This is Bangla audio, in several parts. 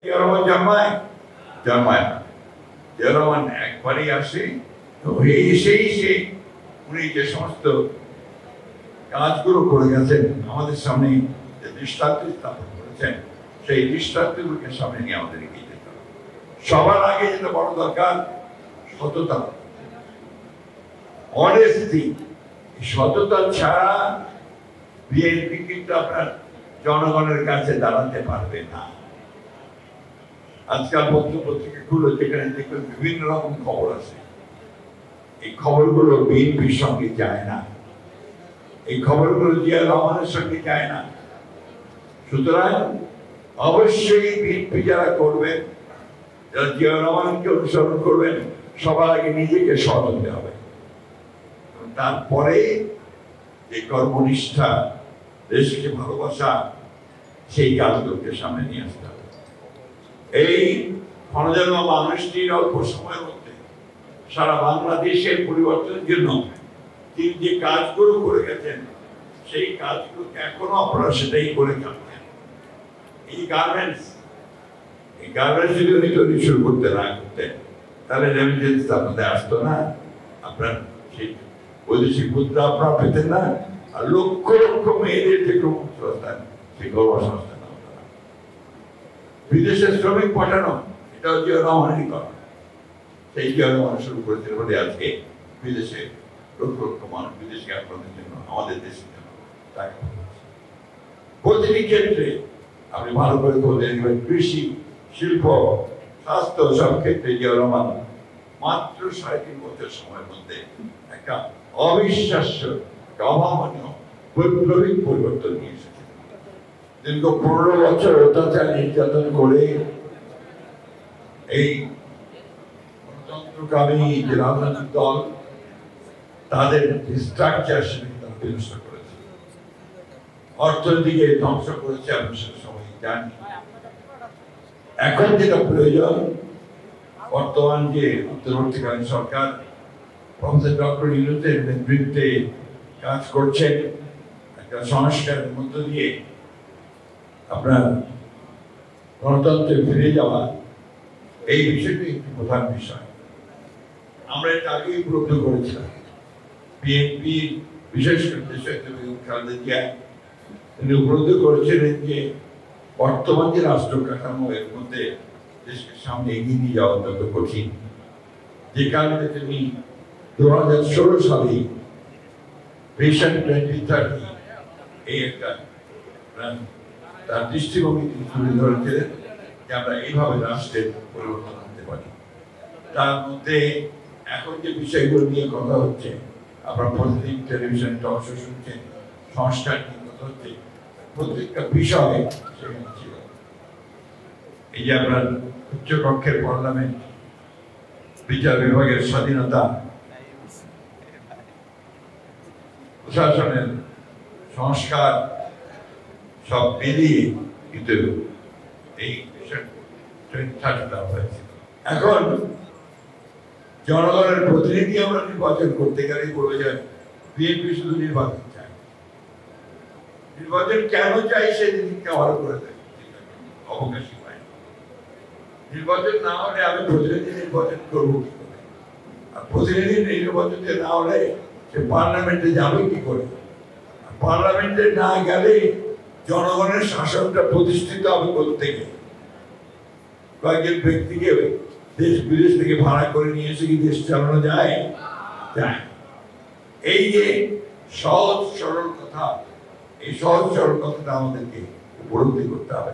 রহমান জন্মায় জন্মায় না। জিয়াউর রহমান একবারই আসে, এসেই সে উনি যে সমস্ত কাজগুলো করে গেছেন আমাদের সামনে, যে দৃষ্টান্ত স্থাপন করেছেন, সেই দৃষ্টান্তগুলোকে সামনে নিয়ে আমাদের এগিয়ে যেতে হবে। সবার আগে যেটা বড় দরকার সততা, অনেস্টি। সততা ছাড়া বিএনপি কিন্তু আপনার জনগণের কাছে দাঁড়াতে পারবে না। আজকাল পত্রিকাগুলো যেখানে দেখবেন বিভিন্ন রকম খবর আছে, এই খবরগুলো বিএনপির সঙ্গে যায় না, এই খবরগুলো জিয়াউর রহমানের সঙ্গে যায় না। সুতরাং অবশ্যই বিএনপি যারা করবেন, যারা জিয়াউর রহমানকে অনুসরণ করবেন, সবার আগে নিজেকে সৎ হতে হবে। তারপরে যে কর্মনিষ্ঠা, দেশকে ভালোবাসা, সেই কাজগুলোকে সামনে নিয়ে আসতে হবে। এই প্রজন্ম মানুষটির অল্প সময়ের মধ্যে সারা বাংলাদেশের পরিবর্তনের জন্য তিনি যে কাজগুলো করে গেছেন, সেই কাজগুলোকে এখনো আপনারা সেটাই করে যাচ্ছেন। এই গার্মেন্টস যদি উনি তৈরি শুরু করতে না করতেন, তাহলে রেমিটেন্স আপনাদের আসতো না, আপনার সেই বৈদেশিক মুদ্রা আপনারা পেতেন না, আর লক্ষ লক্ষ মেয়েদের যে কর্মসংস্থান, সেই কর্মসংস্থান হতো না। বিদেশে শ্রমিক পাঠানো, এটাও জিয়াউর রহমানেরই করা। সেই জিয়াউর রহমান শুরু করেছিল বলে আজকে বিদেশে লক্ষ লক্ষ মানুষ বিদেশে আপনাদের জন্য, আমাদের দেশের জন্য টাকা পাঠাচ্ছে। প্রতিটি ক্ষেত্রে আপনি ভালো করে খোঁজে নেবেন, কৃষি, শিল্প, স্বাস্থ্য, সব ক্ষেত্রে জিয়াউর রহমান মাত্র ৩.৫ বছর সময়ের মধ্যে একটা অবিশ্বাস্য, অভাবনীয় বৈপ্লবিক পরিবর্তন নিয়ে এসেছে। দীর্ঘ ১৫ বছর অত্যাচার নির্যাতন করে এই গণতন্ত্রকামী যে রাজনৈতিক দল, তাদের স্ট্রাকচার সেটা বিনষ্ট করেছে, অর্থনীতিকে ধ্বংস করেছে। আমি সেটা সবাই জানি। এখন যেটা প্রয়োজন, বর্তমান যে অন্তর্বর্তীকালীন সরকার প্রফেসর ডক্টর ইউনূসের নেতৃত্বে কাজ করছেন, একটা সংস্কারের মধ্য দিয়ে আপনার গণতন্ত্রে ফিরে যাওয়া, এই বিষয়টি একটি প্রধান বিষয়। আমরা এটা আগেই উপলব্ধি করেছিলাম। বিএনপি বিশেষ করে দেশনেত্রী খালেদা জিয়া তিনি উপলব্ধি করেছিলেন যে বর্তমান যে রাষ্ট্র কাঠামো, এর মধ্যে দেশকে সামনে এগিয়ে নিয়ে যাওয়া অত্যন্ত কঠিন। যে কারণে তিনি ২০১৬ সালে ভিশন 2030 এই একটা তার দৃষ্টিভঙ্গি তিনি তুলে ধরেছিলেন যে আমরা এইভাবে রাষ্ট্রের পরিবর্তন করতে পারি। তার মধ্যে এখন যে বিষয়গুলো নিয়ে কথা হচ্ছে, আপনারা প্রতিদিন টেলিভিশন টক শো শুনছেন, সংস্কার নিয়ে কথা হচ্ছে, প্রত্যেকটা বিষয় সেখানে ছিল। এই যে আপনার উচ্চকক্ষের পার্লামেন্ট, বিচার বিভাগের স্বাধীনতা, প্রশাসনের সংস্কার, সব মিলিয়ে কিন্তু এই হয়েছিল। এখন জনগণের প্রতিনিধি আমরা নির্বাচন করতে গেলে বলে যায় বিএনপি শুধু নির্বাচন চায়। নির্বাচন কেন চাই সেদিনকে ভালো করে দেয়, অবকাশই পায়। নির্বাচন না হলে আমি প্রতিনিধি নির্বাচন করবো কি করে? আর প্রতিনিধি নির্বাচন না হলে সে পার্লামেন্টে যাবে কি করে? পার্লামেন্টে না গেলে জনগণের শাসনটা প্রতিষ্ঠিত হবে কোত্থেকে? কয়েকজন ব্যক্তিকে দেশ বিদেশ থেকে ভাড়া করে নিয়ে এসে কি দেশ চালানো যায়? যায়। এই যে সহজ সরল কথা, এই সহজ সরল কথাটা আমাদেরকে উপলব্ধি করতে হবে।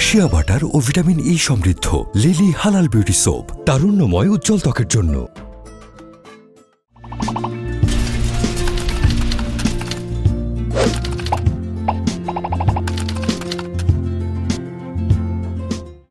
শিয়া বাটার ও ভিটামিন ই সমৃদ্ধ লিলি হালাল বিউটি সোপ, তারুণ্যময় উজ্জ্বল ত্বকের জন্য।